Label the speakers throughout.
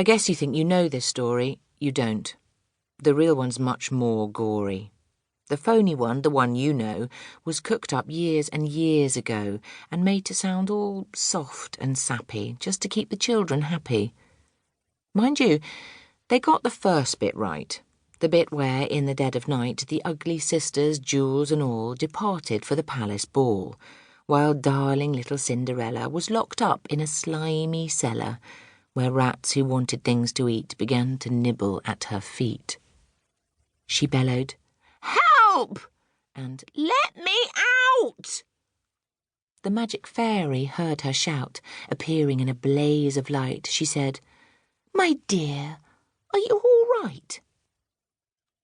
Speaker 1: I guess you think you know this story. You don't. The real one's much more gory. The phony one, the one you know, was cooked up years and years ago and made to sound all soft and sappy, just to keep the children happy. Mind you, they got the first bit right, the bit where, in the dead of night, the ugly sisters, jewels and all, departed for the palace ball, while darling little Cinderella was locked up in a slimy cellar, where rats who wanted things to eat began to nibble at her feet. She bellowed, "Help!" and "Let me out!" The magic fairy heard her shout. Appearing in a blaze of light, she said, "My dear, are you all right?"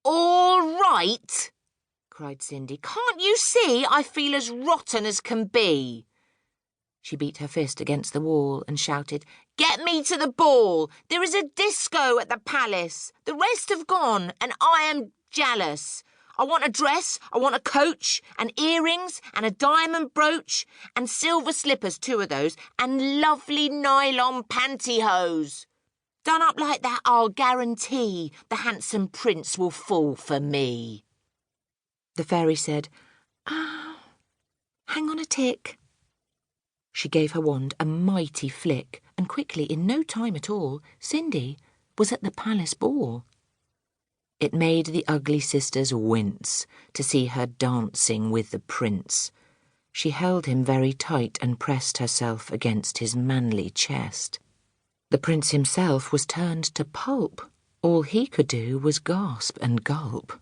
Speaker 1: "All right?" cried Cindy. "Can't you see I feel as rotten as can be?" She beat her fist against the wall and shouted, "Get me to the ball! There is a disco at the palace. The rest have gone, and I am jealous. I want a dress, I want a coach, and earrings, and a diamond brooch, and silver slippers, 2 of those, and lovely nylon pantyhose. Done up like that, I'll guarantee the handsome prince will fall for me." The fairy said, "Hang on a tick." She gave her wand a mighty flick, and quickly, in no time at all, Cindy was at the palace ball. It made the ugly sisters wince to see her dancing with the prince. She held him very tight and pressed herself against his manly chest. The prince himself was turned to pulp. All he could do was gasp and gulp.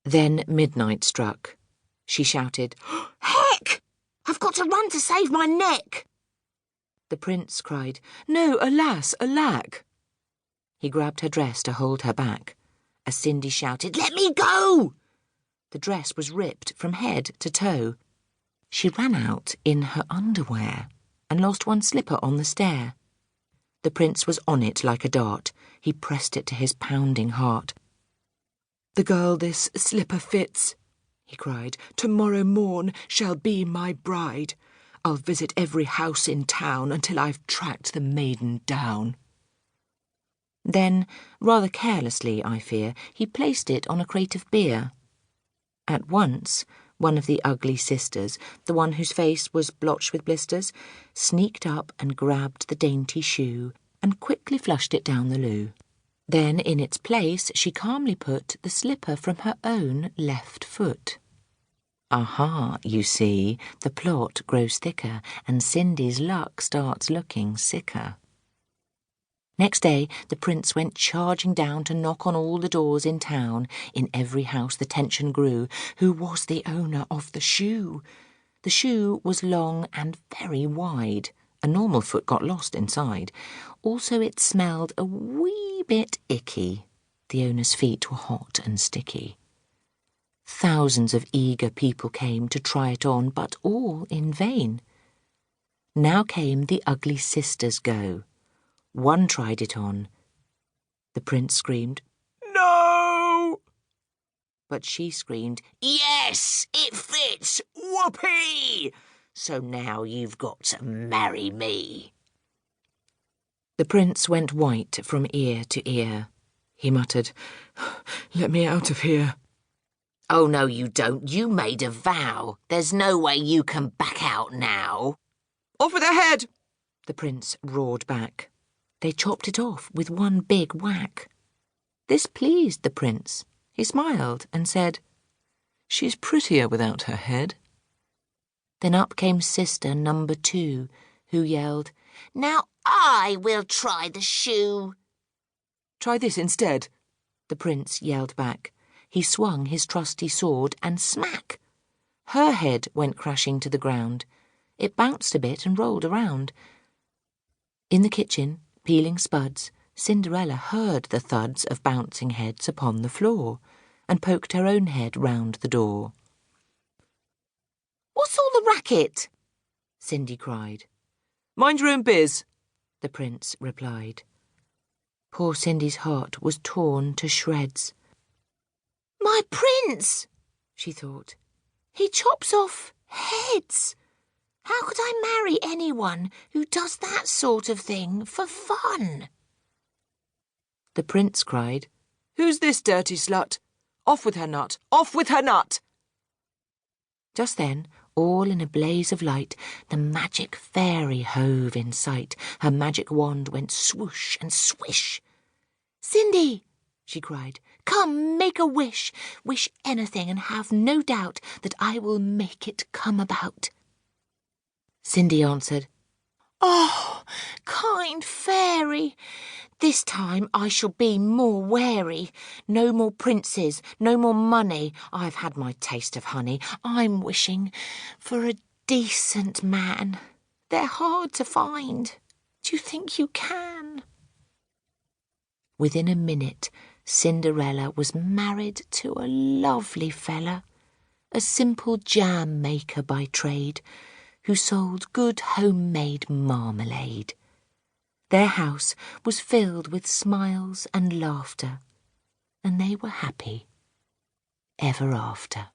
Speaker 1: Then midnight struck. She shouted, "Heck! I've got to run to save my neck!" The prince cried, "No, alas, alack!" He grabbed her dress to hold her back. As Cindy shouted, "Let me go!" the dress was ripped from head to toe. She ran out in her underwear and lost one slipper on the stair. The prince was on it like a dart. He pressed it to his pounding heart. "The girl this slipper fits," he cried, "tomorrow morn shall be my bride. I'll visit every house in town until I've tracked the maiden down." Then, rather carelessly, I fear, he placed it on a crate of beer. At once, one of the ugly sisters, the one whose face was blotched with blisters, sneaked up and grabbed the dainty shoe and quickly flushed it down the loo. Then, in its place, she calmly put the slipper from her own left foot. Aha, you see, the plot grows thicker, and Cindy's luck starts looking sicker. Next day, the prince went charging down to knock on all the doors in town. In every house the tension grew. Who was the owner of the shoe? The shoe was long and very wide. A normal foot got lost inside. Also it smelled a wee bit icky. The owner's feet were hot and sticky. Thousands of eager people came to try it on, but all in vain. Now came the ugly sisters' go. One tried it on. The prince screamed, "No!" But she screamed, "Yes, it fits! Whoopee! So now you've got to marry me." The prince went white from ear to ear. He muttered, "Let me out of here." "Oh, no, you don't. You made a vow. There's no way you can back out now." "Off with her head!" the prince roared back. They chopped it off with one big whack. This pleased the prince. He smiled and said, "She's prettier without her head." Then up came sister number 2, who yelled, "Now I will try the shoe." "Try this instead," the prince yelled back. He swung his trusty sword and smack! Her head went crashing to the ground. It bounced a bit and rolled around. In the kitchen, peeling spuds, Cinderella heard the thuds of bouncing heads upon the floor, and poked her own head round the door. "What's all the racket?" Cindy cried. "Mind your own biz," the prince replied. Poor Cindy's heart was torn to shreds. "My prince," she thought. "He chops off heads. How could I marry anyone who does that sort of thing for fun?" The prince cried, "Who's this dirty slut? Off with her nut! Off with her nut!" Just then, all in a blaze of light, the magic fairy hove in sight. Her magic wand went swoosh and swish. "Cindy," she cried, "come, make a wish. Wish anything and have no doubt that I will make it come about." Cindy answered, "Oh, kind fairy, this time I shall be more wary. No more princes, no more money. I've had my taste of honey. I'm wishing for a decent man. They're hard to find. Do you think you can?" Within a minute, Cinderella was married to a lovely fella, a simple jam maker by trade, who sold good homemade marmalade. Their house was filled with smiles and laughter, and they were happy ever after.